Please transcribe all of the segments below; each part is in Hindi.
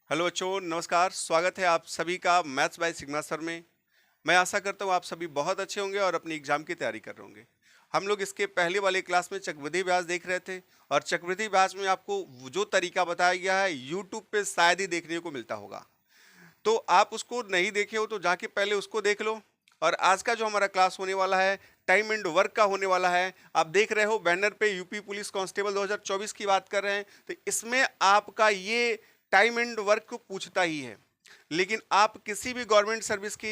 हेलो बच्चों, नमस्कार। स्वागत है आप सभी का मैथ्स बाय सिग्मा सर में। मैं आशा करता हूँ आप सभी बहुत अच्छे होंगे और अपनी एग्जाम की तैयारी कर रहे होंगे। हम लोग इसके पहले वाले क्लास में चक्रवृद्धि ब्याज देख रहे थे और चक्रवृद्धि ब्याज में आपको जो तरीका बताया गया है यूट्यूब पे शायद ही देखने को मिलता होगा। तो आप उसको नहीं देखे हो तो जाके पहले उसको देख लो। और आज का जो हमारा क्लास होने वाला है टाइम एंड वर्क का होने वाला है। आप देख रहे हो बैनर पे यूपी पुलिस कांस्टेबल 2024 की बात कर रहे हैं, तो इसमें आपका ये टाइम एंड वर्क को पूछता ही है। लेकिन आप किसी भी गवर्नमेंट सर्विस की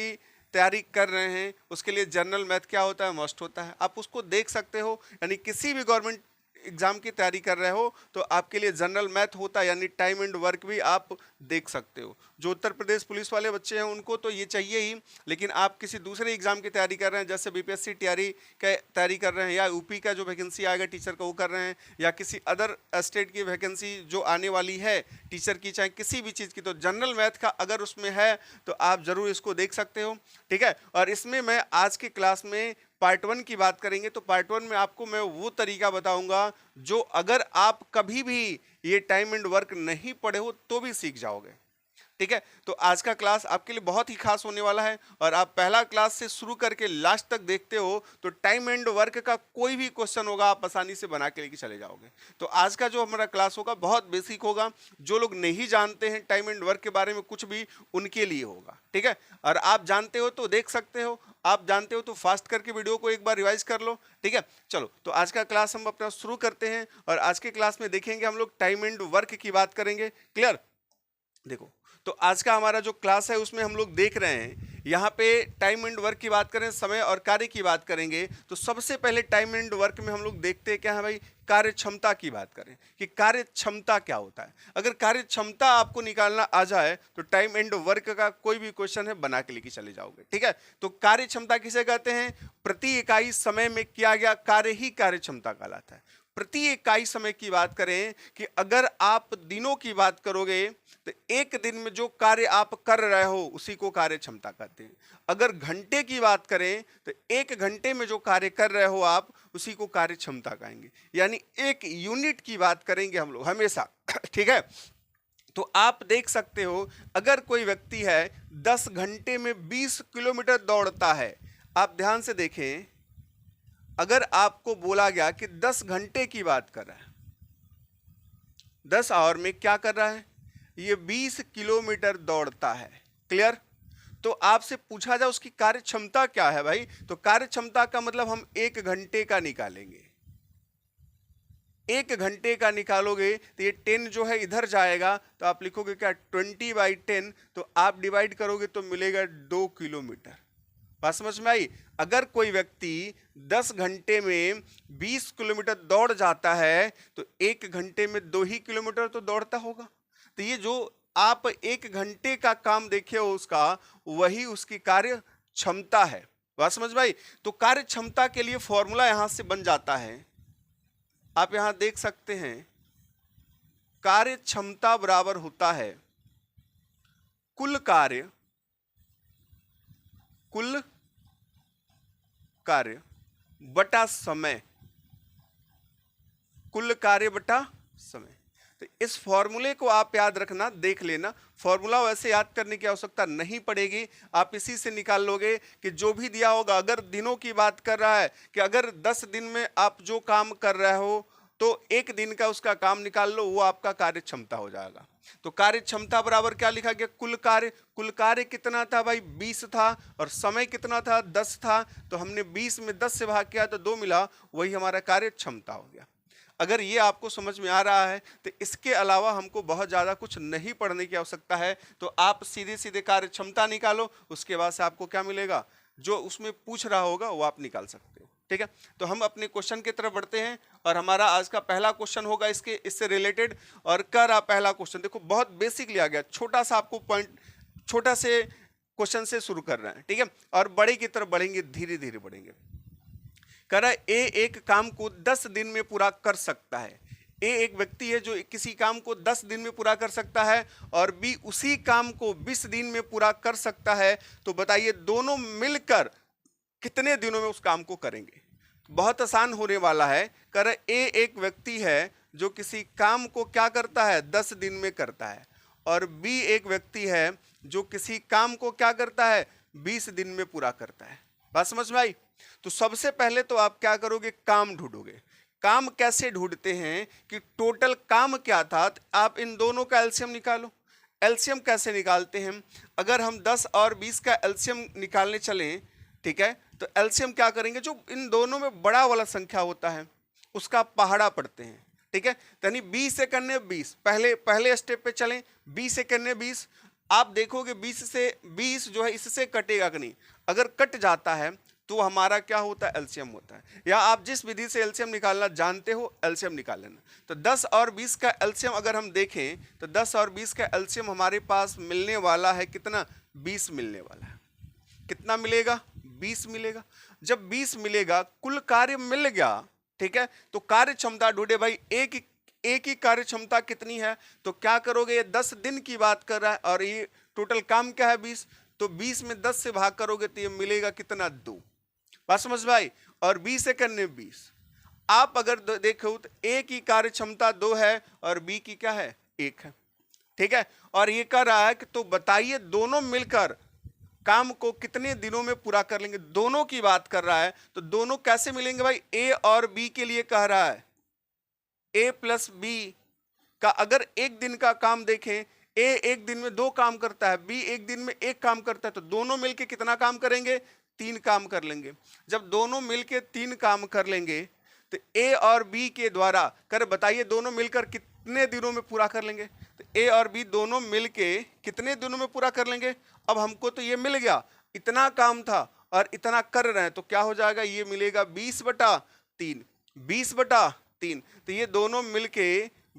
तैयारी कर रहे हैं उसके लिए जनरल मैथ क्या होता है, मस्ट होता है। आप उसको देख सकते हो, यानी किसी भी गवर्नमेंट एग्जाम की तैयारी कर रहे हो तो आपके लिए जनरल मैथ होता है, यानी टाइम एंड वर्क भी आप देख सकते हो। जो उत्तर प्रदेश पुलिस वाले बच्चे हैं उनको तो ये चाहिए ही, लेकिन आप किसी दूसरे एग्जाम की तैयारी कर रहे हैं, जैसे बीपीएससी टीआरई का तैयारी कर रहे हैं, या यूपी का जो वैकेंसी आएगा टीचर का वो कर रहे हैं, या किसी अदर स्टेट की वैकेंसी जो आने वाली है टीचर की, चाहे किसी भी चीज़ की, तो जनरल मैथ का अगर उसमें है तो आप ज़रूर इसको देख सकते हो। ठीक है, और इसमें मैं आज के क्लास में पार्ट 1 की बात करेंगे तो पार्ट 1 में आपको मैं वो तरीका बताऊंगा जो अगर आप कभी भी ये टाइम एंड वर्क नहीं पढ़े हो तो भी सीख जाओगे। ठीक है, तो आज का क्लास आपके लिए बहुत ही खास होने वाला है और आप पहला क्लास से शुरू करके लास्ट तक देखते हो तो टाइम एंड वर्क का कोई भी क्वेश्चन होगा आप आसानी से बना के लेके चले जाओगे। तो आज का जो हमारा क्लास होगा बहुत बेसिक होगा, जो लोग नहीं जानते हैं टाइम एंड वर्क के बारे में कुछ भी उनके लिए होगा। ठीक है, और आप जानते हो तो देख सकते हो, आप जानते हो तो फास्ट करके वीडियो को एक बार रिवाइज कर लो। ठीक है, चलो तो आज का क्लास हम अपना शुरू करते हैं और आज के क्लास में देखेंगे हम लोग टाइम एंड वर्क की बात करेंगे। क्लियर? देखो, तो आज का हमारा जो क्लास है उसमें हम लोग देख रहे हैं यहाँ पे टाइम एंड वर्क की बात करें, समय और कार्य की बात करेंगे तो सबसे पहले टाइम एंड वर्क में हम लोग देखते हैं क्या है भाई, कार्य क्षमता की बात करें कि कार्य क्षमता क्या होता है। अगर कार्य क्षमता आपको निकालना आ जाए तो टाइम एंड वर्क का कोई भी क्वेश्चन है बना के लेके चले जाओगे। ठीक है, तो कार्य क्षमता किसे कहते हैं? प्रति इकाई समय में किया गया कार्य ही कार्य क्षमता कहलाता है। प्रति इकाई समय की बात करें कि अगर आप दिनों की बात करोगे तो एक दिन में जो कार्य आप कर रहे हो उसी को कार्य क्षमता कहते हैं। अगर घंटे की बात करें तो एक घंटे में जो कार्य कर रहे हो आप उसी को कार्य क्षमता कहेंगे, यानी एक यूनिट की बात करेंगे हम लोग हमेशा। ठीक है, तो आप देख सकते हो अगर कोई व्यक्ति है 10 घंटे में 20 किलोमीटर दौड़ता है, आप ध्यान से देखें, अगर आपको बोला गया कि 10 घंटे की बात कर रहा है, 10 आवर में क्या कर रहा है, ये 20 किलोमीटर दौड़ता है। क्लियर? तो आपसे पूछा जाए उसकी कार्य क्षमता क्या है भाई, तो कार्य क्षमता का मतलब हम एक घंटे का निकालेंगे। एक घंटे का निकालोगे तो ये 10 जो है इधर जाएगा तो आप लिखोगे क्या 20/10, तो आप डिवाइड करोगे तो मिलेगा 2 किलोमीटर। बात समझ में आई? अगर कोई व्यक्ति 10 घंटे में 20 किलोमीटर दौड़ जाता है तो एक घंटे में 2 ही किलोमीटर तो दौड़ता होगा। तो ये जो आप एक घंटे का काम देखे हो उसका, वही उसकी कार्य क्षमता है। बात समझ में आई? तो कार्य क्षमता के लिए फॉर्मूला यहां से बन जाता है, आप यहां देख सकते हैं, कार्य क्षमता बराबर होता है कुल कार्य बटा समय, कुल कार्य बटा समय। तो इस फॉर्मूले को आप याद रखना, देख लेना। फॉर्मूला वैसे याद करने की आवश्यकता नहीं पड़ेगी, आप इसी से निकाल लोगे कि जो भी दिया होगा, अगर दिनों की बात कर रहा है कि अगर 10 दिन में आप जो काम कर रहे हो तो एक दिन का उसका काम निकाल लो, वो आपका कार्य क्षमता हो जाएगा। तो कार्य क्षमता बराबर क्या लिखा गया, कुल कार्य। कुल कार्य कितना था भाई, 20 था, और समय कितना था, 10 था, तो हमने 20 में 10 से भाग किया तो 2 मिला, वही हमारा कार्य क्षमता हो गया। अगर ये आपको समझ में आ रहा है तो इसके अलावा हमको बहुत ज़्यादा कुछ नहीं पढ़ने की आवश्यकता है, तो आप सीधे सीधे कार्य क्षमता निकालो, उसके बाद से आपको क्या मिलेगा, जो उसमें पूछ रहा होगा वो आप निकाल सकते हो। ठीक है, तो हम अपने क्वेश्चन की तरफ बढ़ते हैं और हमारा आज का पहला क्वेश्चन होगा इससे रिलेटेड। और पहला क्वेश्चन देखो बहुत बेसिक लिया गया, छोटा सा आपको पॉइंट, छोटा से क्वेश्चन से शुरू कर रहे हैं। ठीक है, और बड़े की तरफ बढ़ेंगे, धीरे धीरे बढ़ेंगे। कह रहा है ए एक काम को 10 दिन में पूरा कर सकता है। ए एक व्यक्ति है जो किसी काम को 10 दिन में पूरा कर सकता है और बी उसी काम को 20 दिन में पूरा कर सकता है। तो बताइए दोनों मिलकर कितने दिनों में उस काम को करेंगे। बहुत आसान होने वाला है। कह रहे ए एक व्यक्ति है जो किसी काम को क्या करता है, 10 दिन में करता है, और बी एक व्यक्ति है जो किसी काम को क्या करता है, 20 दिन में पूरा करता है। बात समझ में आई? तो सबसे पहले तो आप क्या करोगे, काम ढूंढोगे। काम कैसे ढूंढते हैं कि टोटल काम क्या था, तो आप इन दोनों का एलसीएम निकालो। एलसीएम कैसे निकालते हैं, अगर हम 10 और 20 का एलसीएम निकालने चलें, ठीक है, तो एलसीएम क्या करेंगे, जो इन दोनों में बड़ा वाला संख्या होता है उसका पहाड़ा पढ़ते हैं, ठीक है। यानी 20 से करने 20, पहले स्टेप पे चलें, 20 से करने 20। आप देखोगे 20 से 20 जो है इससे कटेगा कि नहीं, अगर कट जाता है तो हमारा क्या होता है, एलसीएम होता है। या आप जिस विधि से एलसीएम निकालना जानते हो, एलसीएम निकाल लेना। तो 10 और 20 का एलसीएम अगर हम देखें तो 10 और 20 का एलसीएम हमारे पास मिलने वाला है कितना, 20 मिलने वाला है। कितना मिलेगा, 20 मिलेगा। जब 20 मिलेगा, कुल कार्य मिल गया, ठीक है, तो कार्य क्षमता ढूंढे भाई, एक ही कार्य क्षमता कितनी है, तो क्या करोगे, ये 10 दिन की बात कर रहा है और ये टोटल काम क्या है 20, तो 20 में 10 से भाग करोगे तो ये मिलेगा कितना, 2। बात समझ भाई, और 20 से करने 20। आप अगर देखो तो ए की कार्य क्षमता 2 है और बी की क्या है, 1 है, ठीक है। और ये कह रहा है कि तो बताइए दोनों मिलकर काम को कितने दिनों में पूरा कर लेंगे। दोनों की बात कर रहा है, तो दोनों कैसे मिलेंगे भाई, ए और बी के लिए कह रहा है, ए प्लस बी का अगर एक दिन का काम देखें, ए एक दिन में 2 काम करता है, बी एक दिन में 1 काम करता है, तो दोनों मिलके कितना काम करेंगे, 3 काम कर लेंगे। जब दोनों मिलके 3 काम कर लेंगे तो ए और बी के द्वारा कर बताइए दोनों मिलकर कितने दिनों में पूरा कर लेंगे, तो ए और बी दोनों मिलके कितने दिनों में पूरा कर लेंगे। अब हमको तो ये मिल गया, इतना काम था और इतना कर रहे हैं, तो क्या हो जाएगा, ये मिलेगा 20/3, 20/3। तो ये दोनों मिलके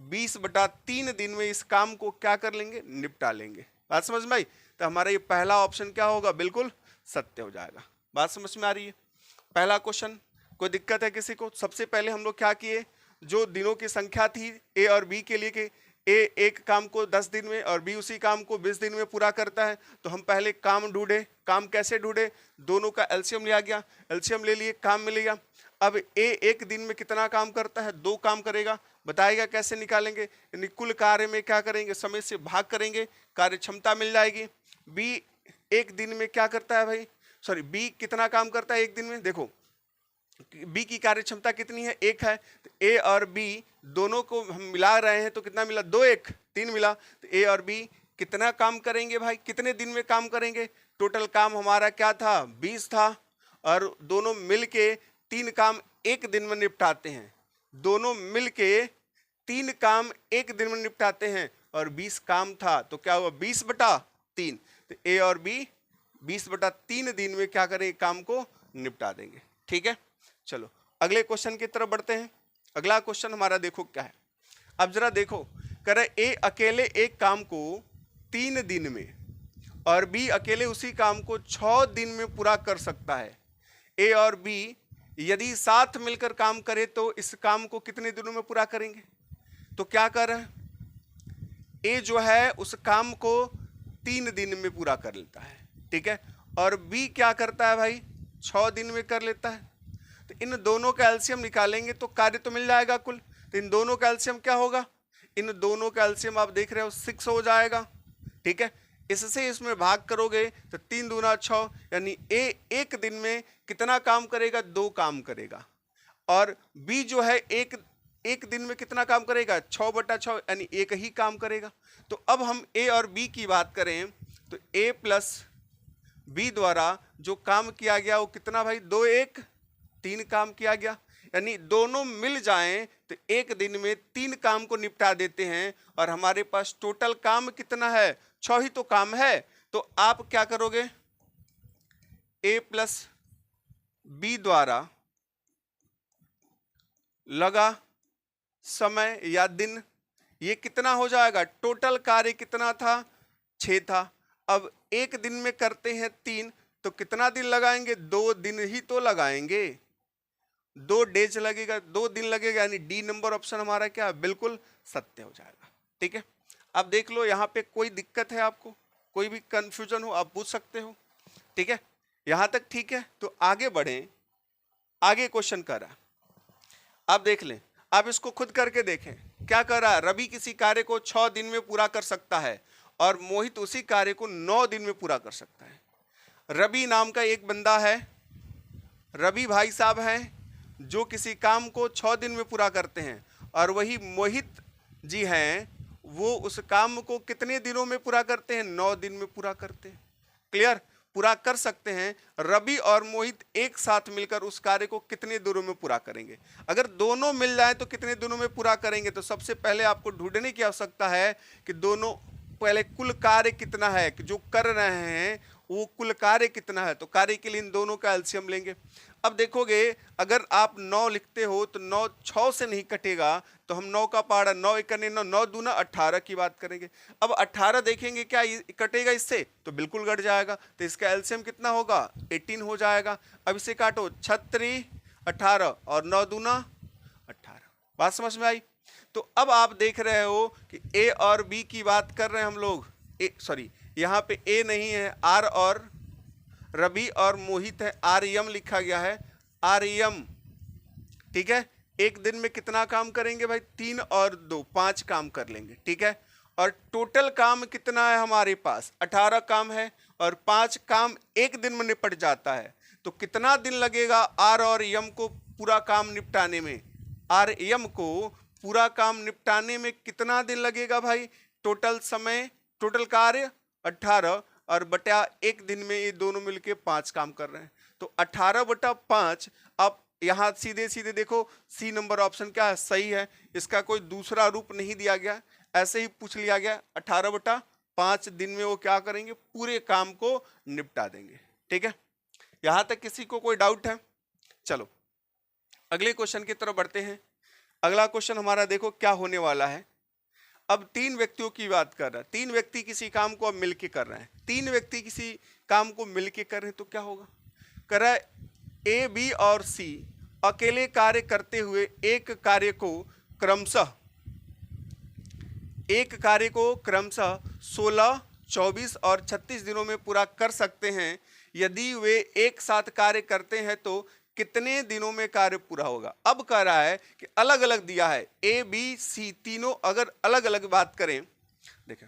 20/3 दिन में इस काम को क्या कर लेंगे, निपटा लेंगे। बात समझ में आई? तो हमारा ये पहला ऑप्शन क्या होगा, बिल्कुल सत्य हो जाएगा। बात समझ में आ रही है? पहला क्वेश्चन, कोई दिक्कत है किसी को? सबसे पहले हम लोग क्या किए, जो दिनों की संख्या थी ए और बी के लिए कि ए एक काम को 10 दिन में और बी उसी काम को 20 दिन में पूरा करता है, तो हम पहले काम ढूंढे। काम कैसे ढूंढे, दोनों का एलसीएम लिया गया, एलसीएम ले लिए, काम मिल गया। अब ए एक दिन में कितना काम करता है, 2 काम करेगा, बताएगा कैसे निकालेंगे, यानी कुल कार्य में क्या करेंगे, समय से भाग करेंगे, कार्य क्षमता मिल जाएगी। बी एक दिन में क्या करता है भाई, सॉरी बी कितना काम करता है एक दिन में, देखो बी की कार्य क्षमता कितनी है, 1 है, तो ए और बी दोनों को हम मिला रहे हैं तो कितना मिला, 2 1 3 मिला। तो ए और बी कितना काम करेंगे भाई, कितने दिन में काम करेंगे, टोटल काम हमारा क्या था, 20 था, और दोनों मिलके 3 काम एक दिन में निपटाते हैं। दोनों मिलके 3 काम एक दिन में निपटाते हैं और 20 काम था, तो क्या हुआ, 20/3। तो ए और बी 20/3 दिन में क्या करें, काम को निपटा देंगे। ठीक है, चलो अगले क्वेश्चन की तरफ बढ़ते हैं। अगला क्वेश्चन हमारा देखो क्या है। अब जरा देखो, कह रहे ए अकेले एक काम को 3 दिन में और बी अकेले उसी काम को 6 दिन में पूरा कर सकता है। ए और बी यदि साथ मिलकर काम करे तो इस काम को कितने दिनों में पूरा करेंगे। तो क्या कर रहे हैं, ए जो है उस काम को 3 दिन में पूरा कर लेता है, ठीक है, और बी क्या करता है भाई, 6 दिन में कर लेता है। तो इन दोनों का एलसीएम निकालेंगे तो कार्य तो मिल जाएगा कुल। तो इन दोनों का एलसीएम क्या होगा, इन दोनों का एलसीएम आप देख रहे हो 6 हो जाएगा, ठीक है। इससे इसमें भाग करोगे तो 3 दूना 6, यानी ए एक दिन में कितना काम करेगा, 2 काम करेगा, और बी जो है एक दिन में कितना काम करेगा, 6/6, यानी 1 ही काम करेगा। तो अब हम ए और बी की बात करें तो ए प्लस बी द्वारा जो काम किया गया वो कितना भाई, 2 1 3 काम किया गया, यानी दोनों मिल जाएं तो एक दिन में 3 काम को निपटा देते हैं, और हमारे पास टोटल काम कितना है, 6 ही तो काम है। तो आप क्या करोगे, ए प्लस बी द्वारा लगा समय या दिन, ये कितना हो जाएगा, टोटल कार्य कितना था, 6 था। अब एक दिन में करते हैं 3, तो कितना दिन लगाएंगे, 2 दिन ही तो लगाएंगे, 2 डेज लगेगा, 2 दिन लगेगा, यानी डी नंबर ऑप्शन हमारा क्या है, बिल्कुल सत्य हो जाएगा। ठीक है, अब देख लो यहाँ पे कोई दिक्कत है आपको, कोई भी कंफ्यूजन हो आप पूछ सकते हो। ठीक है, यहाँ तक ठीक है, तो आगे बढ़ें। आगे क्वेश्चन कर रहा, आप देख लें, आप इसको खुद करके देखें क्या कर रहा है, रवि किसी कार्य को 6 दिन में पूरा कर सकता है और मोहित उसी कार्य को 9 दिन में पूरा कर सकता है। रवि नाम का एक बंदा है, रवि भाई साहब हैं जो किसी काम को 6 दिन में पूरा करते हैं, और वही मोहित जी हैं वो उस काम को कितने दिनों में पूरा करते हैं, 9 दिन में पूरा करते हैं। क्लियर, पूरा कर सकते हैं। रवि और मोहित एक साथ मिलकर उस कार्य को कितने दिनों में पूरा करेंगे। अगर दोनों मिल जाए तो कितने दिनों में पूरा करेंगे, तो सबसे पहले आपको ढूंढने की आवश्यकता है कि दोनों पहले कुल कार्य कितना है, जो कर रहे हैं वो कुल कार्य कितना है। तो कार्य के लिए इन दोनों का एलसीएम लेंगे। अब देखोगे अगर आप 9 लिखते हो तो 9 6 से नहीं कटेगा, तो हम 9 का पहाड़ा 9 एक 9 9 दूना 18 की बात करेंगे। अब 18 देखेंगे क्या कटेगा इससे, तो बिल्कुल कट जाएगा, तो इसका एलसीएम कितना होगा, 18 हो जाएगा। अब इसे काटो, 36 18 और 9 दूना 18। बात समझ में आई। तो अब आप देख रहे हो कि ए और बी की बात कर रहे हैं हम लोग, सॉरी यहाँ पे ए नहीं है, आर और रवि और मोहित है, आर्यम लिखा गया है, आर्यम। ठीक है, एक दिन में कितना काम करेंगे भाई, 3 और 2 5 काम कर लेंगे। ठीक है, और टोटल काम कितना है हमारे पास, 18 काम है और 5 काम एक दिन में निपट जाता है। तो कितना दिन लगेगा आर और यम को पूरा काम निपटाने में, आर यम को पूरा काम निपटाने में कितना दिन लगेगा भाई। टोटल समय, टोटल कार्य 18 और बटा एक दिन में ये दोनों मिलके 5 काम कर रहे हैं। तो 18 बटा 5, आप यहाँ सीधे सीधे देखो सी नंबर ऑप्शन क्या है, सही है, इसका कोई दूसरा रूप नहीं दिया गया, ऐसे ही पूछ लिया गया। 18 बटा 5 दिन में वो क्या करेंगे, पूरे काम को निपटा देंगे। ठीक है, यहाँ तक किसी को कोई डाउट है। चलो अगले क्वेश्चन की तरफ बढ़ते हैं। अगला क्वेश्चन हमारा देखो क्या होने वाला है। अब 3 व्यक्तियों की बात कर रहा है, 3 व्यक्ति किसी काम को अब मिलके कर रहे हैं, 3 व्यक्ति किसी काम को मिलके कर रहे हैं, तो क्या होगा, कर रहा है ए बी और सी अकेले कार्य करते हुए एक कार्य को क्रमशः 16, 24 और 36 दिनों में पूरा कर सकते हैं। यदि वे एक साथ कार्य करते हैं तो कितने दिनों में कार्य पूरा होगा। अब कह रहा है कि अलग अलग दिया है, ए बी सी तीनों अगर अलग अलग बात करें, देखें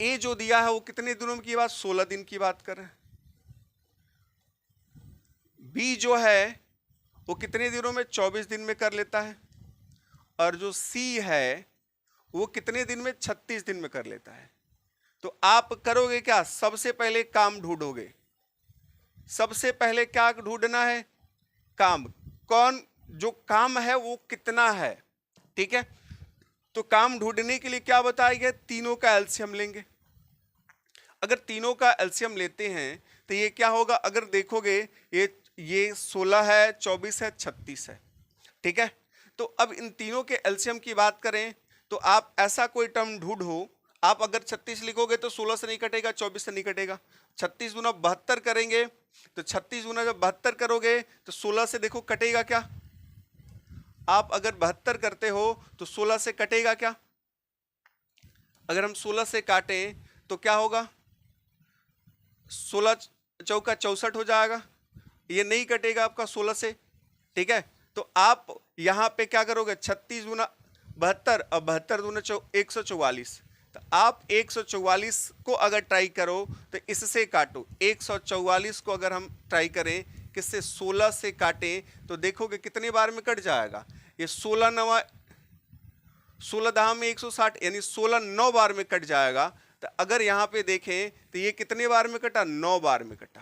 ए जो दिया है वो कितने दिनों की बात, 16 दिन की बात कर रहे हैं। बी जो है वो कितने दिनों में, 24 दिन में कर लेता है। और जो सी है वो कितने दिन में, 36 दिन में कर लेता है। तो आप करोगे क्या, सबसे पहले काम ढूंढोगे। सबसे पहले क्या ढूंढना है, काम, कौन जो काम है वो कितना है। ठीक है, तो काम ढूंढने के लिए क्या बताया गया, तीनों का एलसीएम लेंगे। अगर तीनों का एलसीएम लेते हैं तो ये क्या होगा, अगर देखोगे ये 16 है, 24 है, 36 है। ठीक है, तो अब इन तीनों के एलसीएम की बात करें तो आप ऐसा कोई टर्म ढूंढो, आप अगर 36 लिखोगे तो 16 से नहीं कटेगा, 24 से नहीं कटेगा। 36 गुना 72 करेंगे तो 36 गुना जब 72 करोगे तो 16 से देखो कटेगा क्या। आप अगर 72 करते हो तो 16 से कटेगा क्या। अगर हम 16 से काटें तो क्या होगा, 16 चौका 64 हो जाएगा, ये नहीं कटेगा आपका 16 से। ठीक है, तो आप यहां पे क्या करोगे, 36 गुना 72 और 72 गुना 144। तो आप 144 को अगर ट्राई करो तो इससे काटो, 144 को अगर हम ट्राई करें किससे, 16 से काटें तो देखोगे कितने बार में कट जाएगा। ये 16 दहा में 160 यानी 16 9 बार में कट जाएगा। तो अगर यहाँ पे देखें तो ये कितने बार में कटा, 9 बार में कटा।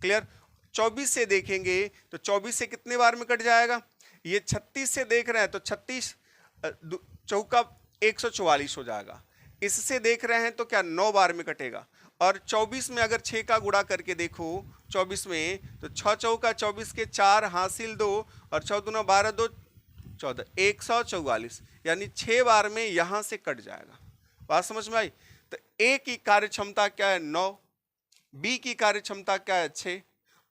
क्लियर। 24 से देखेंगे तो 24 से कितने बार में कट जाएगा। ये 36 से देख रहे हैं तो 36 चौका 144 हो जाएगा। इससे देख रहे हैं तो क्या 9 बार में कटेगा। और 24 में अगर 6 का गुणा करके देखो 24 में तो 6 चौका 24 के 4 हासिल 2 और 6 दूना 12 2 14 144 यानी 6 बार में यहां से कट जाएगा। बात समझ में आई। तो ए की कार्य क्षमता क्या है 9, बी की कार्य क्षमता क्या है 6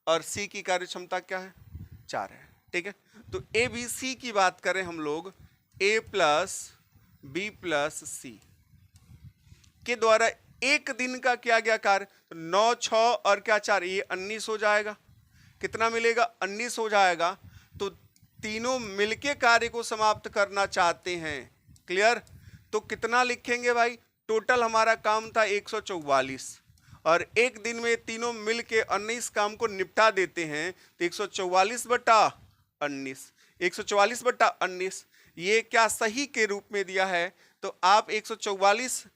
और सी की कार्य क्षमता क्या है 4 है। ठीक है, तो ए बी सी की बात करें हम लोग, ए प्लस बी प्लस सी के द्वारा एक दिन का किया गया कार्य, तो 9 6 और क्या 4 ये 19 हो जाएगा। कितना मिलेगा 19 हो जाएगा। तो तीनों मिलके कार्य को समाप्त करना चाहते हैं। क्लियर? तो कितना लिखेंगे भाई? टोटल हमारा काम था 144 और एक दिन में तीनों मिलके 19 काम को निपटा देते हैं, तो 144/19, 144/19 ये क्या सही के रूप में दिया है? तो आप 144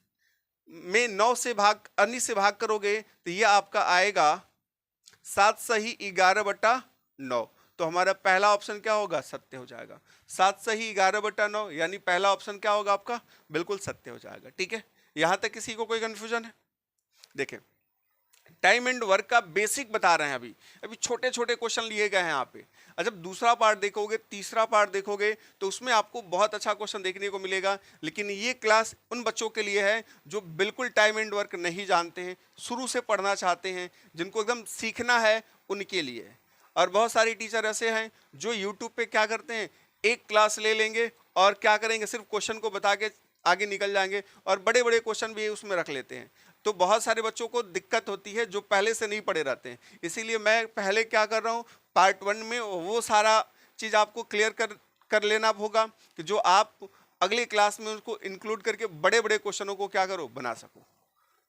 में 9 से भाग 19 से भाग करोगे तो ये आपका आएगा 7 सही 11/9। तो हमारा पहला ऑप्शन क्या होगा? सत्य हो जाएगा। 7 सही 11/9 यानी पहला ऑप्शन क्या होगा आपका? बिल्कुल सत्य हो जाएगा। ठीक है, यहां तक किसी को कोई कंफ्यूजन है? देखें, टाइम एंड वर्क का बेसिक बता रहे हैं। अभी छोटे छोटे क्वेश्चन लिए गए हैं यहाँ पे। और जब दूसरा पार्ट देखोगे, तीसरा पार्ट देखोगे, तो उसमें आपको बहुत अच्छा क्वेश्चन देखने को मिलेगा। लेकिन ये क्लास उन बच्चों के लिए है जो बिल्कुल टाइम एंड वर्क नहीं जानते हैं, शुरू से पढ़ना चाहते हैं, जिनको एकदम सीखना है, उनके लिए है। और बहुत सारे टीचर ऐसे हैं जो यूट्यूब पे क्या करते हैं, एक क्लास ले लेंगे और क्या करेंगे, सिर्फ क्वेश्चन को बता के आगे निकल जाएंगे और बड़े बड़े क्वेश्चन भी उसमें रख लेते हैं। तो बहुत सारे बच्चों को दिक्कत होती है जो पहले से नहीं पढ़े रहते हैं। इसीलिए मैं पहले क्या कर रहा हूँ, पार्ट 1 में वो सारा चीज़ आपको क्लियर कर लेना होगा कि जो आप अगली क्लास में उसको इंक्लूड करके बड़े बड़े क्वेश्चनों को क्या करो, बना सको।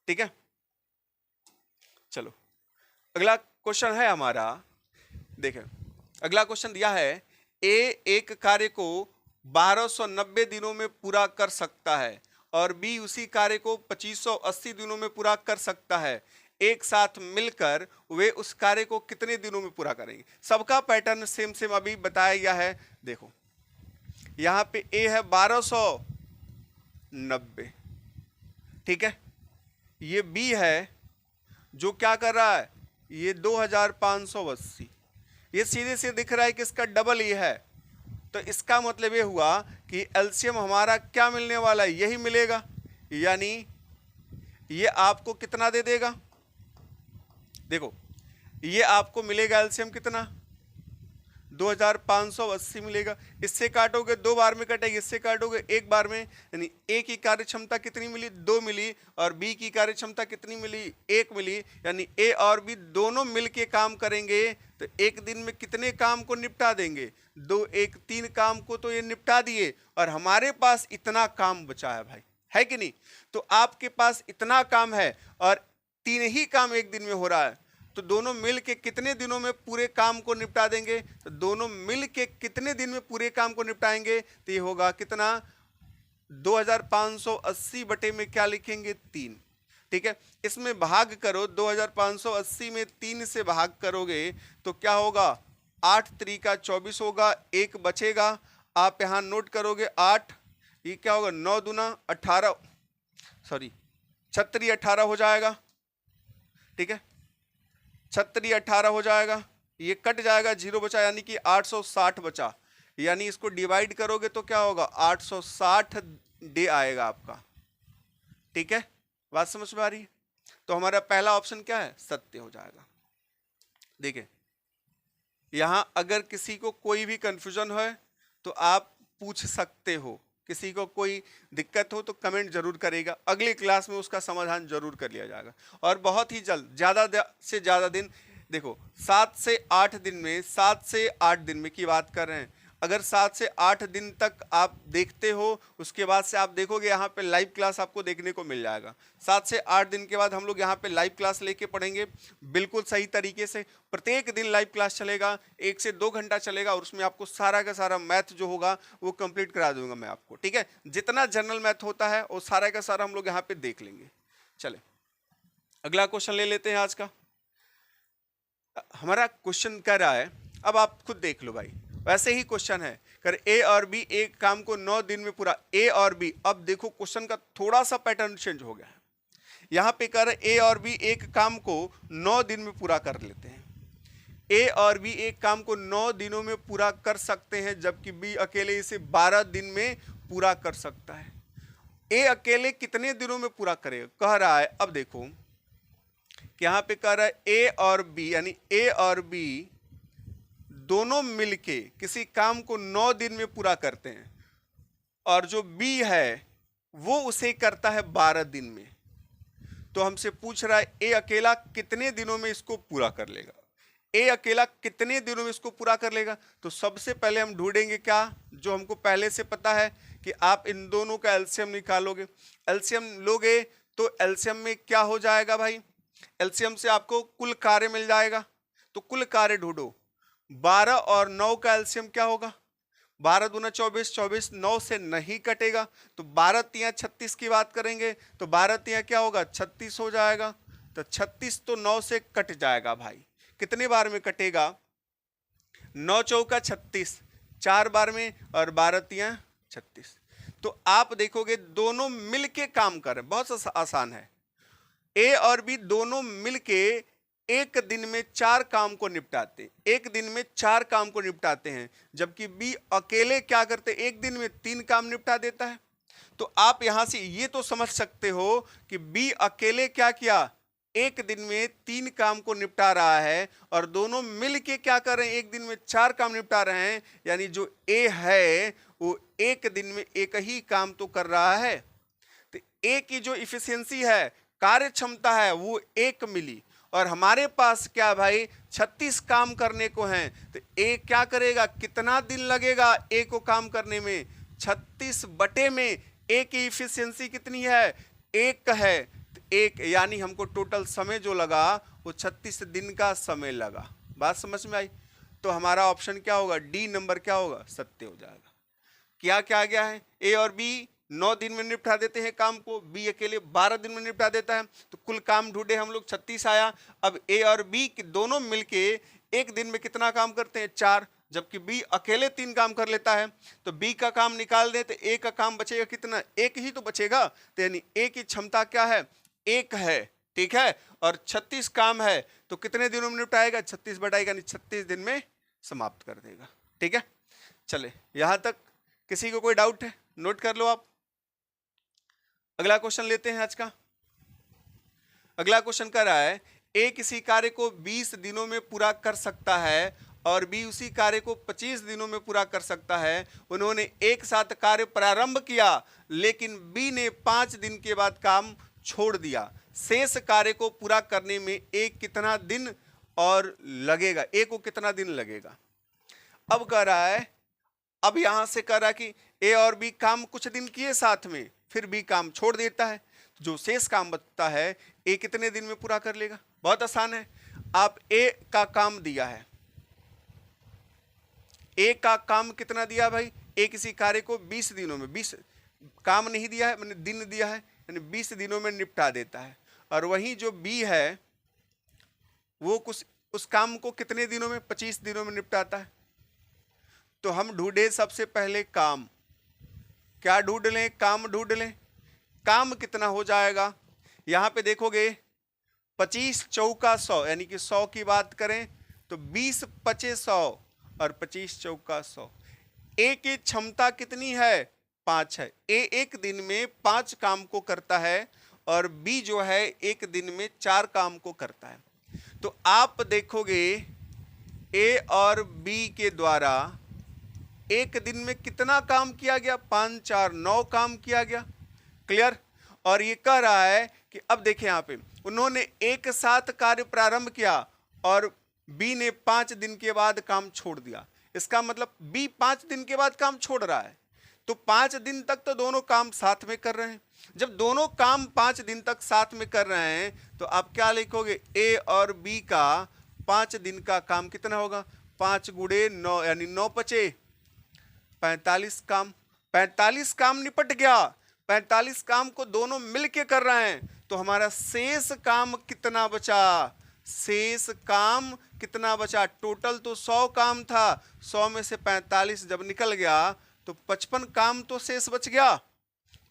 ठीक है, चलो अगला क्वेश्चन है हमारा। देखें, अगला क्वेश्चन दिया है, ए एक कार्य को 1290 दिनों में पूरा कर सकता है और बी उसी कार्य को 2580 दिनों में पूरा कर सकता है। एक साथ मिलकर वे उस कार्य को कितने दिनों में पूरा करेंगे? सबका पैटर्न सेम सेम अभी बताया गया है। देखो, यहां पे ए है 1290, ठीक है, ये बी है जो क्या कर रहा है, ये 2580। ये सीधे से दिख रहा है कि इसका डबल ये है। तो इसका मतलब ये हुआ कि एलसीएम हमारा क्या मिलने वाला है, यही मिलेगा। यानी ये आपको कितना दे देगा? देखो, ये आपको मिलेगा एलसीएम कितना, 2580 मिलेगा। इससे काटोगे 2 बार में कटेगी, इससे काटोगे 1 बार में। यानी ए की कार्य क्षमता कितनी मिली, 2 मिली, और बी की कार्य क्षमता कितनी मिली, 1 मिली। यानी ए और बी दोनों मिलके काम करेंगे तो एक दिन में कितने काम को निपटा देंगे? 2 1 3 काम को तो ये निपटा दिए और हमारे पास इतना काम बचा है भाई, है कि नहीं? तो आपके पास इतना काम है और 3 ही काम एक दिन में हो रहा है, तो दोनों मिल के कितने दिनों में पूरे काम को निपटा देंगे? तो दोनों मिल के कितने दिन में पूरे काम को निपटाएंगे? तो ये होगा कितना, 2580 बटे में क्या लिखेंगे, 3। ठीक है, इसमें भाग करो, 2580 में 3 से भाग करोगे तो क्या होगा, 8 त्रिका 24 होगा, 1 बचेगा। आप यहां नोट करोगे 8, ये क्या होगा, 9 दूना 18, सॉरी 36 18 हो जाएगा। ठीक है, 36 18 हो जाएगा, ये कट जाएगा, 0 बचा, यानी कि 860 बचा। यानी इसको डिवाइड करोगे तो क्या होगा, 860 डे आएगा आपका। ठीक है, बात समझ में आ रही है? तो हमारा पहला ऑप्शन क्या है, सत्य हो जाएगा। देखिए, यहां अगर किसी को कोई भी कंफ्यूजन है तो आप पूछ सकते हो, किसी को कोई दिक्कत हो तो कमेंट जरूर करेगा, अगली क्लास में उसका समाधान जरूर कर लिया जाएगा। और बहुत ही जल्द, ज़्यादा से ज़्यादा दिन, देखो 7 से 8 दिन में, 7 से 8 दिन में की बात कर रहे हैं, अगर 7 से 8 दिन तक आप देखते हो, उसके बाद से आप देखोगे यहाँ पे लाइव क्लास आपको देखने को मिल जाएगा। 7 से 8 दिन के बाद हम लोग यहाँ पे लाइव क्लास लेके पढ़ेंगे, बिल्कुल सही तरीके से। प्रत्येक दिन लाइव क्लास चलेगा, 1 से 2 घंटा चलेगा और उसमें आपको सारा का सारा मैथ जो होगा वो कंप्लीट करा दूंगा मैं आपको। ठीक है, जितना जनरल मैथ होता है वो सारा का सारा हम लोग यहाँ पे देख लेंगे। चले अगला क्वेश्चन ले लेते हैं आज का। हमारा क्वेश्चन कह रहा है, अब आप खुद देख लो भाई, वैसे ही क्वेश्चन है, कर ए और बी एक काम को 9 दिन में पूरा, ए और बी, अब देखो क्वेश्चन का थोड़ा सा पैटर्न चेंज हो गया है। यहां पे कर ए और बी एक काम को 9 दिन में पूरा कर लेते हैं। ए और बी एक काम को 9 दिनों में पूरा कर सकते हैं, जबकि बी अकेले इसे 12 दिन में पूरा कर सकता है। ए अकेले कितने दिनों में पूरा करेगा कह रहा है। अब देखो कि यहां पे कह रहा है ए और बी, यानी ए और बी दोनों मिलके किसी काम को 9 दिन में पूरा करते हैं और जो बी है वो उसे करता है 12 दिन में। तो हमसे पूछ रहा है ए अकेला कितने दिनों में इसको पूरा कर लेगा। ए अकेला कितने दिनों में इसको पूरा कर लेगा? तो सबसे पहले हम ढूंढेंगे क्या, जो हमको पहले से पता है कि आप इन दोनों का एलसीएम निकालोगे। एलसीएम लोगे तो एलसीएम में क्या हो जाएगा भाई? एलसीएम से आपको कुल कार्य मिल जाएगा। तो कुल कार्य ढूंढो। 12 और 9 का एलसीएम क्या होगा? 12 दूना 24, 24 9 से नहीं कटेगा, तो 12 तिया 36 की बात करेंगे तो 12 तिया क्या होगा? 36 हो जाएगा। तो 36 तो 9 से कट जाएगा भाई। कितने बार में कटेगा? 9 चौका 36, 4 बार में, और 12 तिया 36। तो आप देखोगे दोनों मिलके काम कर रहे हैं, बहुत आसान है। ए और बी दोनों मिलके एक दिन में 4 काम को निपटाते हैं, एक दिन में 4 काम को निपटाते हैं, जबकि बी अकेले क्या करते? एक दिन में 3 काम निपटा देता है। तो आप यहां से ये तो समझ सकते हो कि बी अकेले क्या किया? एक दिन में 3 काम को निपटा रहा है, और दोनों मिलके क्या कर रहे हैं? एक दिन में 4 काम निपटा रहे हैं। यानी जो ए है वो एक दिन में एक ही काम तो कर रहा है। तो ए की जो इफिशियंसी है, कार्य क्षमता है, वो 1 मिली, और हमारे पास क्या भाई? 36 काम करने को हैं। तो ए क्या करेगा? कितना दिन लगेगा ए को काम करने में? 36 बटे में ए की इफिशियंसी कितनी है? 1 है। तो 1 यानी हमको टोटल समय जो लगा वो 36 दिन का समय लगा। बात समझ में आई? तो हमारा ऑप्शन क्या होगा? डी नंबर क्या होगा? सत्य हो जाएगा। क्या क्या आ गया है? ए और बी 9 दिन में निपटा देते हैं काम को, बी अकेले 12 दिन में निपटा देता है। तो कुल काम ढूंढे हम लोग, 36 आया। अब ए और बी दोनों मिलके एक दिन में कितना काम करते हैं? 4, जबकि बी अकेले 3 काम कर लेता है। तो बी का काम निकाल दे तो ए का काम बचेगा कितना? 1 ही तो बचेगा। तो यानी ए की क्षमता क्या है? 1 है, ठीक है। और 36 काम है, तो कितने दिनों में निपटाएगा? 36 बटाएगा, यानी 36 दिन में समाप्त कर देगा। ठीक है, चले यहां तक किसी को कोई डाउट है? नोट कर लो आप। अगला क्वेश्चन लेते हैं आज का। अगला क्वेश्चन कह रहा है ए किसी कार्य को 20 दिनों में पूरा कर सकता है और बी उसी कार्य को 25 दिनों में पूरा कर सकता है। उन्होंने एक साथ कार्य प्रारंभ किया, लेकिन बी ने 5 दिन के बाद काम छोड़ दिया। शेष कार्य को पूरा करने में ए कितना दिन और लगेगा? ए को कितना दिन लगेगा? अब कह रहा है, अब यहां से कह रहा है कि ए और बी काम कुछ दिन किए साथ में, फिर बी काम छोड़ देता है। जो शेष काम बचता है ए कितने दिन में पूरा कर लेगा? बहुत आसान है। आप ए का काम दिया है, ए का काम कितना दिया भाई? ए किसी कार्य को 20 दिनों में, 20 काम नहीं दिया है, मैंने दिन दिया है, यानी 20 दिनों में निपटा देता है। और वहीं जो बी है वो कुछ उस काम को कितने दिनों में? 25 दिनों में निपटाता है। तो हम ढूंढे सबसे पहले काम। क्या ढूंढ लें? काम ढूंढ लें। काम कितना हो जाएगा? यहां पे देखोगे 25 चौका 100, यानी कि 100 की बात करें तो 20 पचे 100 और 25 चौका 100। ए की क्षमता कितनी है? 5 है। ए एक दिन में 5 काम को करता है और बी जो है एक दिन में 4 काम को करता है। तो आप देखोगे ए और बी के द्वारा एक दिन में कितना काम किया गया? 5 4 9 काम किया गया। क्लियर? और ये कह रहा है कि अब देखें यहां पे उन्होंने एक साथ कार्य प्रारंभ किया और बी ने 5 दिन के बाद काम छोड़ दिया। इसका मतलब बी 5 दिन के बाद काम छोड़ रहा है, तो 5 दिन तक तो दोनों काम साथ में कर रहे हैं। जब दोनों काम 5 दिन तक साथ में कर रहे हैं तो आप क्या लिखोगे? ए और बी का 5 दिन का काम कितना होगा? 5 गुणे 9, यानी 9 पचे 45 काम। 45 काम निपट गया। 45 काम को दोनों मिलके कर रहे हैं, तो हमारा शेष काम कितना बचा? शेष काम कितना बचा? टोटल तो 100 काम था, 100 में से 45 जब निकल गया तो 55 काम तो शेष बच गया।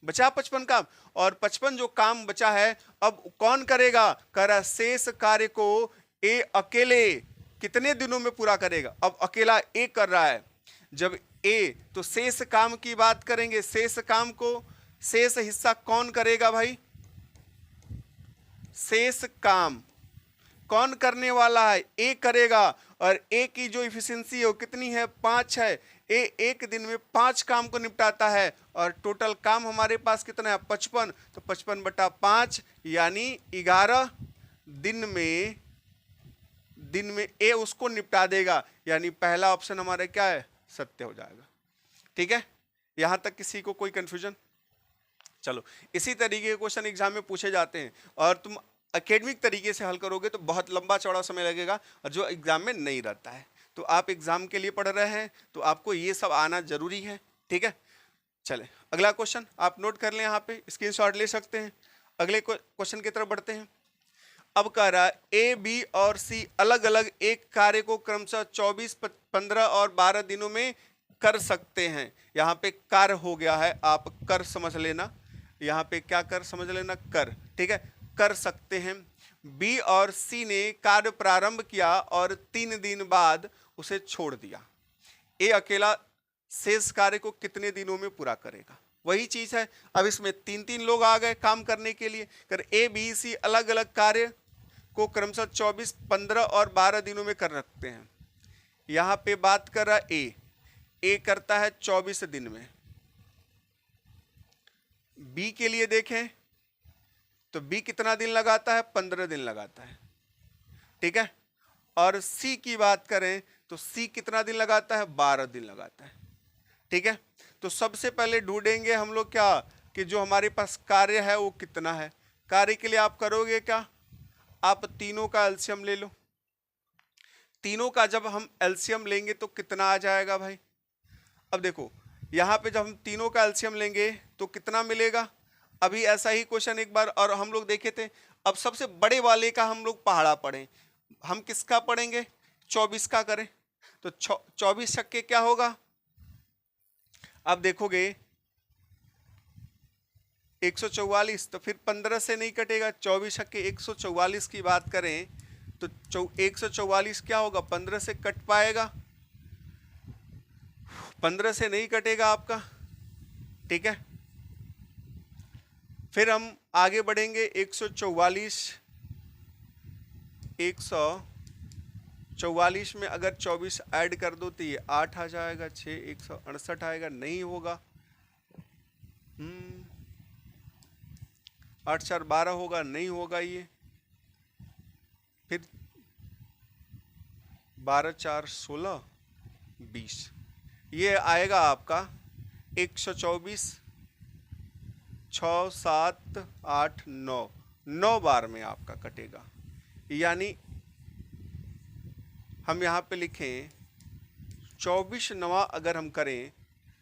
बचा 55 काम, और 55 जो काम बचा है अब कौन करेगा? कह रहा शेष कार्य को ए अकेले कितने दिनों में पूरा करेगा? अब अकेला ए कर रहा है। जब ए, तो शेष काम की बात करेंगे। शेष काम को, शेष हिस्सा कौन करेगा भाई? शेष काम कौन करने वाला है? ए करेगा। और ए की जो इफिशियंसी है वो कितनी है? 5 है। ए एक दिन में 5 काम को निपटाता है और टोटल काम हमारे पास कितना है? 55। तो 55 बटा 5 यानी 11 दिन में दिन में ए उसको निपटा देगा, यानी पहला ऑप्शन हमारा क्या है, सत्य हो जाएगा। ठीक है, यहां तक किसी को कोई कंफ्यूजन? चलो, इसी तरीके के क्वेश्चन एग्जाम में पूछे जाते हैं और तुम एकेडमिक तरीके से हल करोगे तो बहुत लंबा चौड़ा समय लगेगा, और जो एग्जाम में नहीं रहता है। तो आप एग्जाम के लिए पढ़ रहे हैं तो आपको ये सब आना जरूरी है। ठीक है, चले अगला क्वेश्चन आप नोट कर लें, यहाँ पे स्क्रीनशॉट ले सकते हैं। अगले क्वेश्चन की तरफ बढ़ते हैं। अब कह रहा है ए, बी और सी अलग अलग एक कार्य को क्रमशः 24, 15 और 12 दिनों में कर सकते हैं। यहाँ पे कार्य हो गया है, आप कर समझ लेना, यहाँ पे क्या कर समझ लेना, कर। ठीक है, कर सकते हैं। बी और सी ने कार्य प्रारंभ किया और 3 दिन बाद उसे छोड़ दिया। ए अकेला शेष कार्य को कितने दिनों में पूरा करेगा? वही चीज है। अब इसमें 3 लोग आ गए काम करने के लिए। कर ए, बी, सी अलग अलग कार्य को क्रमशः 24, 15 और 12 दिनों में कर रखते हैं। यहां पे बात कर रहा ए करता है 24 दिन में। बी के लिए देखें तो बी कितना दिन लगाता है, 15 दिन लगाता है। ठीक है, और सी की बात करें तो सी कितना दिन लगाता है, 12 दिन लगाता है। ठीक है, तो सबसे पहले ढूंढेंगे हम लोग क्या, कि जो हमारे पास कार्य है वो कितना है। कार्य के लिए आप करोगे क्या, आप तीनों का एलसीएम ले लो। तीनों का जब हम एलसीएम लेंगे तो कितना आ जाएगा भाई? अब देखो यहाँ पे जब हम तीनों का एलसीएम लेंगे तो कितना मिलेगा। अभी ऐसा ही क्वेश्चन एक बार और हम लोग देखे थे। अब सबसे बड़े वाले का हम लोग पहाड़ा पढ़ें, हम किसका पढ़ेंगे, 24 का करें। तो 24 छक्के क्या होगा, अब देखोगे 144, तो फिर 15 से नहीं कटेगा। 24 छक्के 144 की बात करें तो 144 क्या होगा, 15 से कट पाएगा, 15 से नहीं कटेगा आपका। ठीक है, फिर हम आगे बढ़ेंगे। 144 में अगर 24 ऐड कर दो तो ये 8 आ जाएगा, 6 168 आएगा, नहीं होगा। 8 4 12 होगा, नहीं होगा ये। फिर 12 4 16 20, ये आएगा आपका 124, 6 7 8 9 बार में आपका कटेगा। यानी हम यहाँ पे लिखें 24 नवा अगर हम करें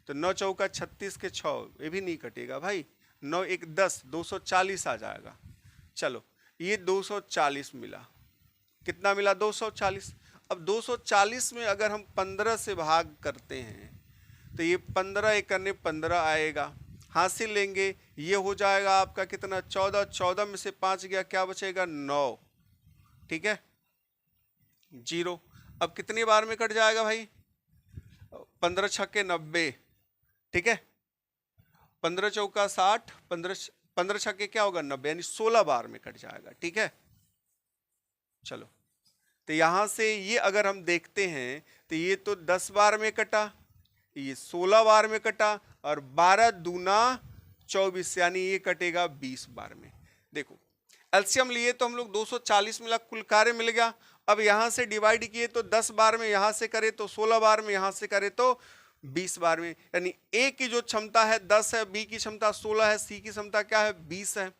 तो 9 चौका 36 के 6, ये भी नहीं कटेगा भाई। 9 1 10, 240 आ जाएगा। चलो ये 240 मिला, कितना मिला, 240। अब 240 में अगर हम 15 से भाग करते हैं तो ये 15 एक करने 15 आएगा, हासिल लेंगे, ये हो जाएगा आपका कितना, 14। 14 में से 5 गया, क्या बचेगा, 9। ठीक है, 0। अब कितनी बार में कट जाएगा भाई, 15 छक्के 90। ठीक है, 15 चौका 60, 15 छक्के क्या होगा, 90, यानी 16 बार में कट जाएगा। ठीक है, चलो तो यहां से ये अगर हम देखते हैं तो ये तो 10 बार में कटा, ये 16 बार में कटा, और 12 दूना 24, यानी ये कटेगा 20 बार में। देखो एलसीएम लिए तो हम लोग 240 मिला, कुल कार्य मिल गया। अब यहां से डिवाइड किए तो 10 बार में, यहां से करे तो 16 बार में, यहां से करे तो 20 बार में। यानी ए की जो क्षमता है 10 है, बी की क्षमता 16 है, सी की क्षमता क्या है, 20 है।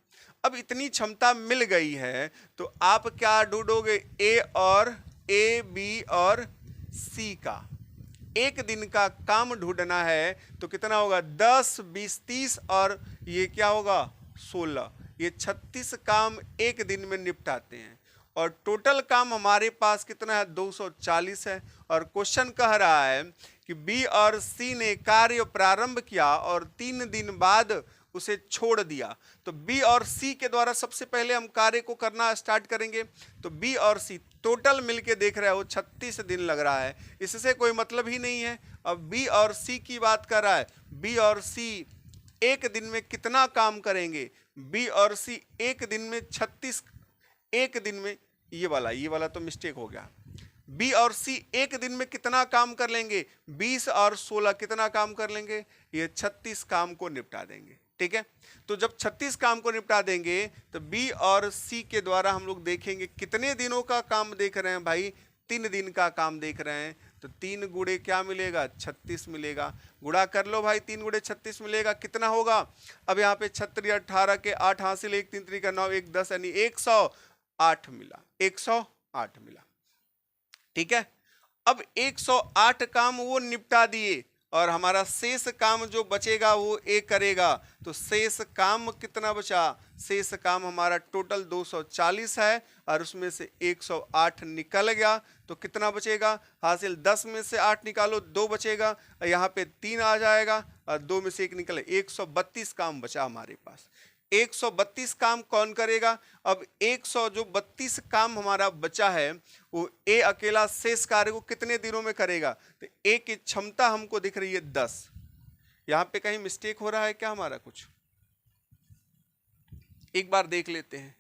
अब इतनी क्षमता मिल गई है तो आप क्या ढूंढोगे, ए बी और सी का एक दिन का काम ढूंढना है। तो कितना होगा, 10 20 30 और ये क्या होगा, 16। ये 36 काम एक दिन में निपटाते हैं, और टोटल काम हमारे पास कितना है, 240 है। और क्वेश्चन कह रहा है कि बी और सी ने कार्य प्रारंभ किया और 3 दिन बाद उसे छोड़ दिया। तो बी और सी के द्वारा सबसे पहले हम कार्य को करना स्टार्ट करेंगे। तो बी और सी टोटल मिलके देख रहा है वो 36 दिन लग रहा है, इससे कोई मतलब ही नहीं है। अब बी और सी की बात कर रहा है, बी और सी एक दिन में कितना काम करेंगे, बी और सी एक दिन में 36, एक दिन में ये वाला तो मिस्टेक हो गया। बी और सी एक दिन में कितना काम कर लेंगे, 20 और 16 कितना काम कर लेंगे, ये 36 काम को निपटा देंगे। ठीक है। तो जब 36 काम को निपटा देंगे तो बी और सी के द्वारा हम लोग देखेंगे कितने दिनों का काम देख रहे हैं भाई, 3 दिन का काम देख रहे हैं। तो 3 गुणे क्या मिलेगा, 36 मिलेगा। गुणा कर लो भाई, 3 गुणे 36 मिलेगा, कितना होगा। अब यहाँ पे 36 18 के 8 हासिल, 1 3 3 का 9 1 10 यानी 108 मिला, 108 मिला। ठीक है। अब 108 काम वो निपटा दिए और हमारा शेष काम जो बचेगा वो ए करेगा। तो शेष काम कितना बचा, शेष काम हमारा टोटल 240 है और उसमें से 108 निकल गया। तो कितना बचेगा, हासिल 10 में से 8 निकालो, 2 बचेगा, यहाँ पे 3 आ जाएगा और 2 में से 1 निकले, 132 काम बचा हमारे पास। 132 काम कौन करेगा। अब 132 काम हमारा बचा है, वो ए अकेला शेष कार्य को कितने दिनों में करेगा। तो ए की क्षमता हमको दिख रही है 10। यहां पे कहीं मिस्टेक हो रहा है क्या हमारा कुछ, एक बार देख लेते हैं।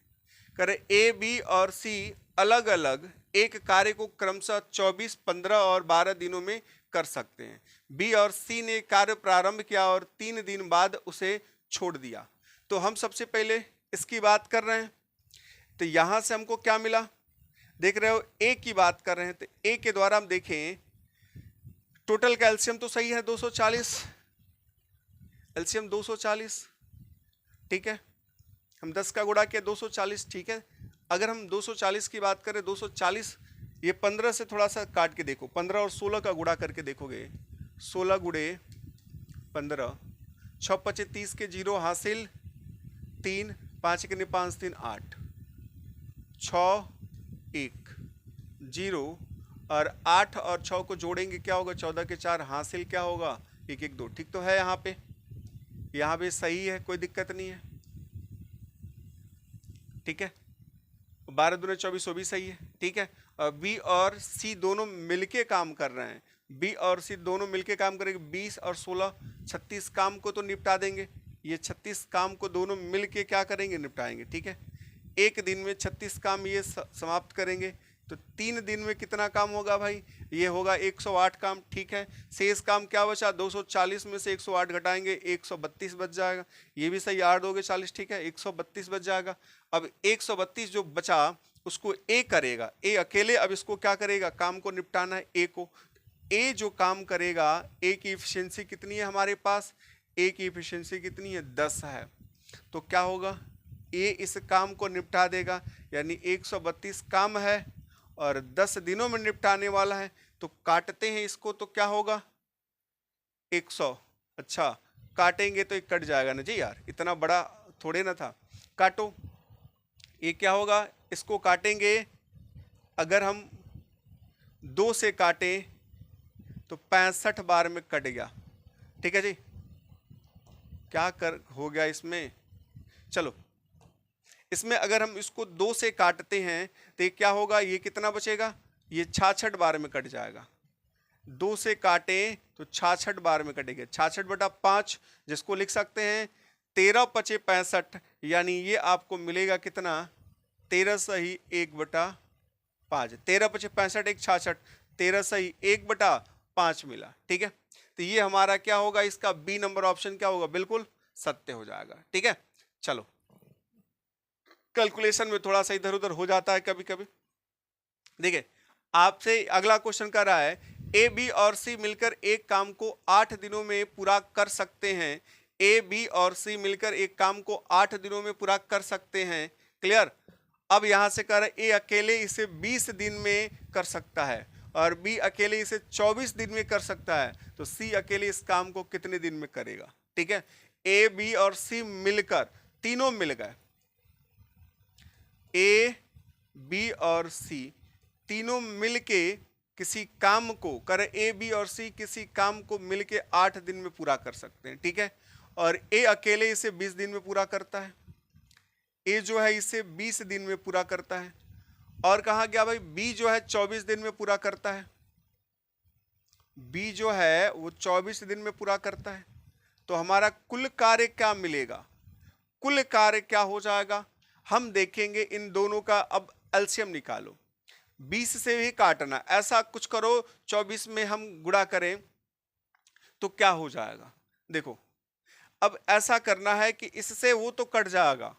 करे ए बी और सी अलग अलग एक कार्य को क्रमशः 24, 15 और 12 दिनों में कर सकते हैं। बी और सी ने कार्य प्रारंभ किया और 3 दिन बाद उसे छोड़ दिया। तो हम सबसे पहले इसकी बात कर रहे हैं। तो यहां से हमको क्या मिला, देख रहे हो ए की बात कर रहे हैं। तो ए के द्वारा हम देखें टोटल का एलसीएम तो सही है 240, एलसीएम 240, ठीक है। हम 10 का गुणा किया 240, ठीक है। अगर हम 240 की बात करें, 240 ये 15 से थोड़ा सा काट के देखो, 15 और 16 का गुणा करके देखोगे, 16 गुणे 15, 6 25 30 के 0 हासिल 3, 5 के 5 3 8, 6 1 0 और 8 और 6 को जोड़ेंगे क्या होगा, 14 के 4 हासिल क्या होगा 1 1 2। ठीक तो है, यहाँ पे सही है, कोई दिक्कत नहीं है, ठीक है। 12 दूने 24 वो भी सही है, ठीक है। बी और सी दोनों मिलके काम कर रहे हैं, बी और सी दोनों मिलके काम करेंगे। 20 और 16 36 काम को तो निपटा देंगे, ये 36 काम को दोनों मिलके क्या करेंगे, निपटाएंगे, ठीक है। एक दिन में 36 काम ये समाप्त करेंगे। तो 3 दिन में कितना काम होगा भाई, ये होगा 108 काम, ठीक है। शेष काम क्या बचा, 240 में से 108 घटाएंगे 132 बच जाएगा, ये भी सही, 8 दोगे 40, ठीक है, 132 बच जाएगा। अब 132 जो बचा उसको ए करेगा, ए अकेले अब इसको क्या करेगा, काम को निपटाना है ए को। ए जो काम करेगा, ए की इफिशियंसी कितनी है हमारे पास, ए की इफिशियंसी कितनी है 10 है। तो क्या होगा, ए इस काम को निपटा देगा, यानी 132 काम है और 10 दिनों में निपटाने वाला है। तो काटते हैं इसको, तो क्या होगा 100, अच्छा काटेंगे तो ये कट जाएगा ना जी यार, इतना बड़ा थोड़े ना था। काटो, ये क्या होगा, इसको काटेंगे, अगर हम 2 से काटें तो 65 बार में कट गया, ठीक है जी। क्या कर हो गया इसमें, चलो इसमें अगर हम इसको 2 से काटते हैं तो ये क्या होगा, ये कितना बचेगा, ये 66 बार में कट जाएगा। 2 से काटें तो 66 बार में कटेगा, 66/5, जिसको लिख सकते हैं 13 पचे 65, यानी ये आपको मिलेगा कितना, 13 सही 1/5, 13 पचे 65 1 66, 13 सही 1/5 मिला, ठीक है। तो ये हमारा क्या होगा, इसका बी नंबर ऑप्शन क्या होगा, बिल्कुल सत्य हो जाएगा, ठीक है। चलो कैलकुलेशन में थोड़ा सा इधर उधर हो जाता है कभी कभी। देखिए आपसे अगला क्वेश्चन कर रहा है, ए बी और सी मिलकर एक काम को 8 दिनों में पूरा कर सकते हैं। ए बी और सी मिलकर एक काम को 8 दिनों में पूरा कर सकते हैं, क्लियर। अब यहां से कर ए अकेले इसे 20 दिन में कर सकता है और बी अकेले इसे 24 दिन में कर सकता है। तो सी अकेले इस काम को कितने दिन में करेगा, ठीक है। ए बी और सी मिलकर, तीनों मिल गए, ए बी और सी तीनों मिलके किसी काम को कर, ए बी और सी किसी काम को मिलके 8 दिन में पूरा कर सकते हैं, ठीक है। और ए अकेले इसे 20 दिन में पूरा करता है, ए जो है इसे 20 दिन में पूरा करता है। और कहा गया भाई बी जो है 24 दिन में पूरा करता है, बी जो है वो 24 दिन में पूरा करता है। तो हमारा कुल कार्य क्या मिलेगा, कुल कार्य क्या हो जाएगा, हम देखेंगे इन दोनों का। अब एलसीएम निकालो, 20 से भी काटना, ऐसा कुछ करो 24 में हम गुणा करें तो क्या हो जाएगा। देखो अब ऐसा करना है कि इससे वो तो कट जाएगा,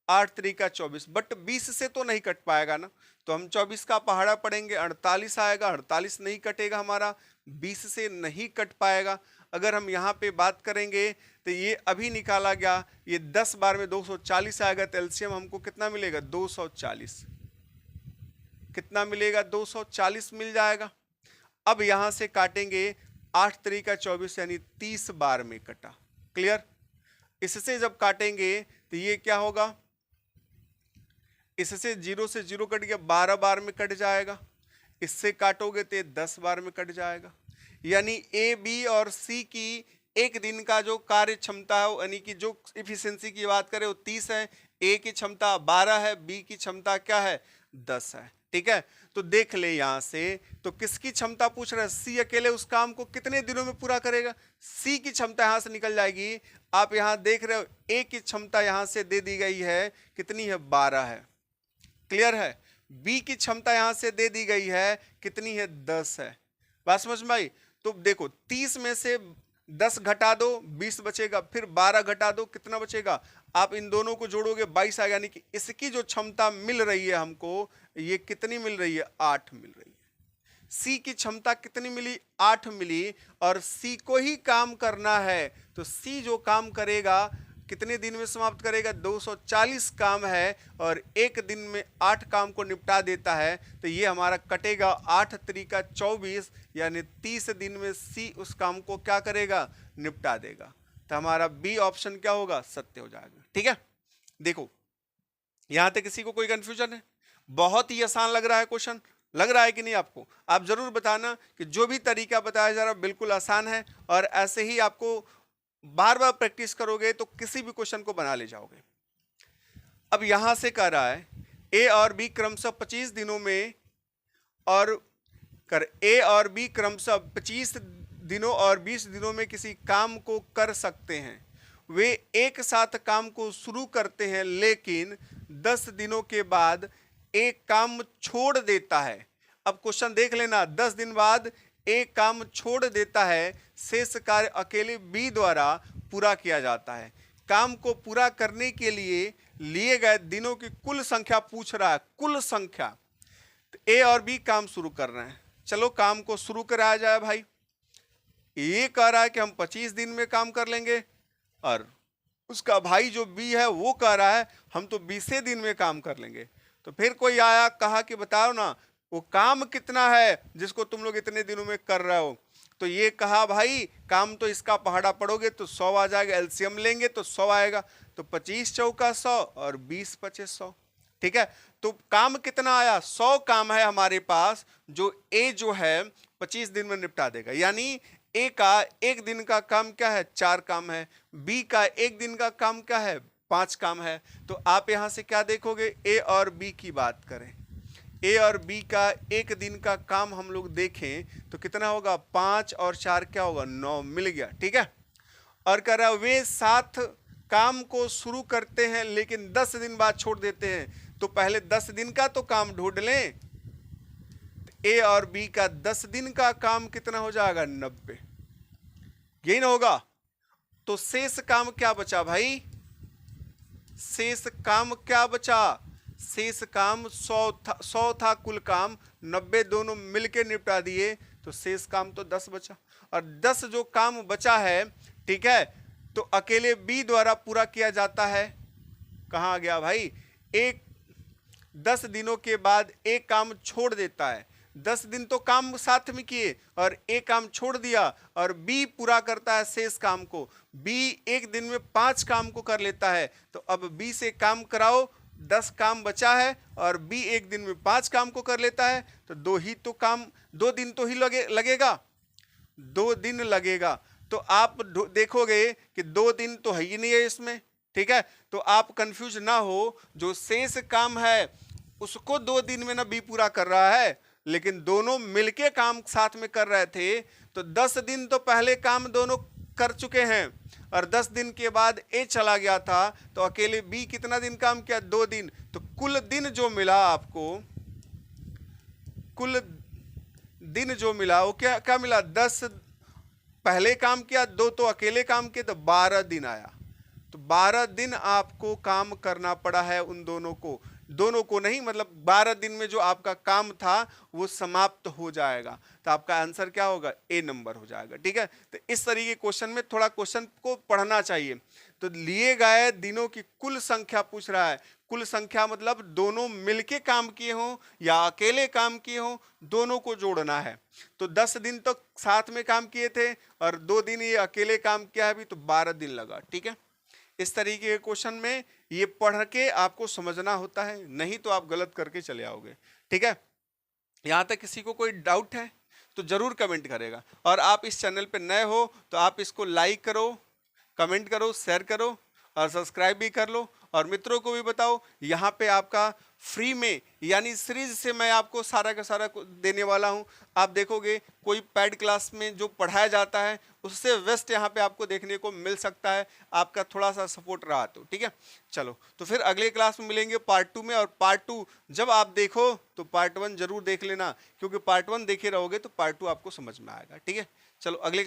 8 तरीका 24, बट 20 से तो नहीं कट पाएगा ना, तो हम 24 का पहाड़ा पढ़ेंगे, 48 आएगा, 48 नहीं कटेगा हमारा, 20 से नहीं कट पाएगा। अगर हम यहाँ पे बात करेंगे तो ये अभी निकाला गया, ये 10 बार में 240 आएगा, तो एलसीएम हमको कितना मिलेगा, 240। कितना मिलेगा, 240 मिल जाएगा। अब यहां से काटेंगे, 8 तरीका 24 यानी 30 बार में कटा। क्लियर? इससे जब काटेंगे तो ये क्या होगा, इससे 0 से 0 कट गया, 12 बार में कट जाएगा। इससे काटोगे तो 10 बार में कट जाएगा। यानी ए, बी और सी की एक दिन का जो कार्य क्षमता है, यानी कि जो इफिशिएंसी की बात करें वो 30 है, ए की क्षमता 12 है, बी की क्षमता क्या है, 10 है। ठीक है, तो देख ले यहां से, तो किसकी क्षमता पूछ रहा है, सी अकेले उस काम को कितने दिनों में पूरा करेगा, सी की क्षमता यहां से निकल जाएगी। आप यहां देख रहे हो ए की क्षमता यहां से दे दी गई है, कितनी है, 12 है। क्लियर है? बी की क्षमता यहां से दे दी गई है, कितनी है, 10 है। बात समझ में आई? तो देखो 30 में से 10 घटा दो, 20 बचेगा, फिर 12 घटा दो, कितना बचेगा, आप इन दोनों को जोड़ोगे 22 आएगा। यानी कि इसकी जो क्षमता मिल रही है हमको, ये कितनी मिल रही है, 8 मिल रही है। सी की क्षमता कितनी मिली, 8 मिली, और सी को ही काम करना है, तो सी जो काम करेगा कितने दिन में समाप्त करेगा, 240 काम है, और एक दिन में 8 काम को निपटा देता है। तो ये हमारा कटेगा 8 तरीका 24, यानी 30 दिन में सी उस काम को क्या करेगा, निपटा देगा। तो हमारा बी ऑप्शन क्या होगा, सत्य हो जाएगा। ठीक है, देखो यहां तक किसी को कोई कंफ्यूजन है? बहुत ही आसान लग रहा है क्वेश्चन, लग रहा है कि नहीं आपको? आप जरूर बताना कि जो भी तरीका बताया जा रहा है बिल्कुल आसान है, और ऐसे ही आपको बार बार प्रैक्टिस करोगे तो किसी भी क्वेश्चन को बना ले जाओगे। अब यहां से कह रहा है ए और बी क्रमशः 25 दिनों में, और ए और बी क्रमशः 25 दिनों और 20 दिनों में किसी काम को कर सकते हैं। वे एक साथ काम को शुरू करते हैं, लेकिन 10 दिनों के बाद एक काम छोड़ देता है। अब क्वेश्चन देख लेना, 10 दिन बाद एक काम छोड़ देता है, शेष कार्य अकेले बी द्वारा पूरा किया जाता है। काम को पूरा करने के लिए गए दिनों की कुल संख्या पूछ रहा है, कुल संख्या। तो ए और बी काम शुरू कर रहे हैं, चलो काम को शुरू कराया जाए भाई। ये कह रहा है कि हम 25 दिन में काम कर लेंगे, और उसका भाई जो बी है वो कह रहा है हम तो 20 दिन में काम कर लेंगे। तो फिर कोई आया, कहा कि बताओ ना वो काम कितना है जिसको तुम लोग इतने दिनों में कर रहे हो। तो ये कहा भाई काम तो इसका पहाड़ा पढ़ोगे तो 100 आ जाएगा, एलसीएम लेंगे तो 100 आएगा, तो 25 चौका 100 और 20 पचे 100। ठीक है, तो काम कितना आया, 100 काम है हमारे पास, जो ए जो है 25 दिन में निपटा देगा। यानी ए का एक दिन का काम क्या है, 4 काम है, बी का एक दिन का काम क्या है, 5 काम है। तो आप यहां से क्या देखोगे, ए और बी की बात करें, ए और बी का एक दिन का काम हम लोग देखें तो कितना होगा, 5 और 4 क्या होगा, 9 मिल गया। ठीक है, और कह रहा वे साथ काम को शुरू करते हैं लेकिन 10 दिन बाद छोड़ देते हैं। तो पहले 10 दिन का तो काम ढूंढ लें, ए और बी का 10 दिन का काम कितना हो जाएगा, 90, यही ना होगा। तो शेष काम क्या बचा भाई, शेष काम क्या बचा, शेष काम 100 था कुल काम, 90 दोनों मिलके निपटा दिए, तो शेष काम तो 10 बचा। और 10 जो काम बचा है, ठीक है, तो अकेले बी द्वारा पूरा किया जाता है। कहाँ गया भाई, एक 10 दिनों के बाद एक काम छोड़ देता है, 10 दिन तो काम साथ में किए और एक काम छोड़ दिया, और बी पूरा करता है शेष काम को। बी एक दिन में 5 काम को कर लेता है, तो अब बी से काम कराओ, 10 काम बचा है, और बी एक दिन में 5 काम को कर लेता है, तो 2 दिन तो ही लगेगा, 2 दिन लगेगा। तो आप देखोगे कि 2 दिन तो है ही नहीं है इसमें। ठीक है, तो आप कंफ्यूज ना हो, जो शेष काम है उसको 2 दिन में ना बी पूरा कर रहा है, लेकिन दोनों मिलके काम साथ में कर रहे थे, तो 10 दिन तो पहले काम दोनों कर चुके हैं, और 10 दिन के बाद ए चला गया था, तो अकेले बी कितना दिन काम किया, 2 दिन। तो कुल दिन जो मिला आपको, कुल दिन जो मिला वो क्या क्या मिला, 10 पहले काम किया, 2 तो अकेले काम किए, तो 12 दिन आया। तो 12 दिन आपको काम करना पड़ा है उन दोनों को नहीं, मतलब 12 दिन में जो आपका काम था वो समाप्त हो जाएगा। तो आपका आंसर क्या होगा? ए नंबर हो जाएगा। ठीक है, तो इस तरीके क्वेश्चन में थोड़ा क्वेश्चन को पढ़ना चाहिए। तो लिए गए दिनों की कुल संख्या पूछ रहा है। कुल संख्या मतलब दोनों मिलके काम किए हों या अकेले काम किए हों, दोनों को जोड़ना है। तो 10 दिन तो साथ में काम किए थे और 2 दिन ये अकेले काम किया है, अभी तो 12 दिन लगा। ठीक है, इस तरीके के क्वेश्चन में ये पढ़ के आपको समझना होता है, नहीं तो आप गलत करके चले आओगे। ठीक है, यहाँ तक किसी को कोई डाउट है तो जरूर कमेंट करेगा। और आप इस चैनल पे नए हो तो आप इसको लाइक करो, कमेंट करो, शेयर करो और सब्सक्राइब भी कर लो और मित्रों को भी बताओ। यहाँ पे आपका फ्री में यानी सीरीज से मैं आपको सारा का सारा देने वाला हूँ। आप देखोगे कोई पैड क्लास में जो पढ़ाया जाता है उससे बेस्ट यहाँ पे आपको देखने को मिल सकता है, आपका थोड़ा सा सपोर्ट रहा तो। ठीक है, चलो तो फिर अगले क्लास में मिलेंगे पार्ट 2 में। और पार्ट 2 जब आप देखो तो पार्ट 1 जरूर देख लेना, क्योंकि पार्ट 1 देखे रहोगे तो पार्ट 2 आपको समझ में आएगा। ठीक है, चलो अगले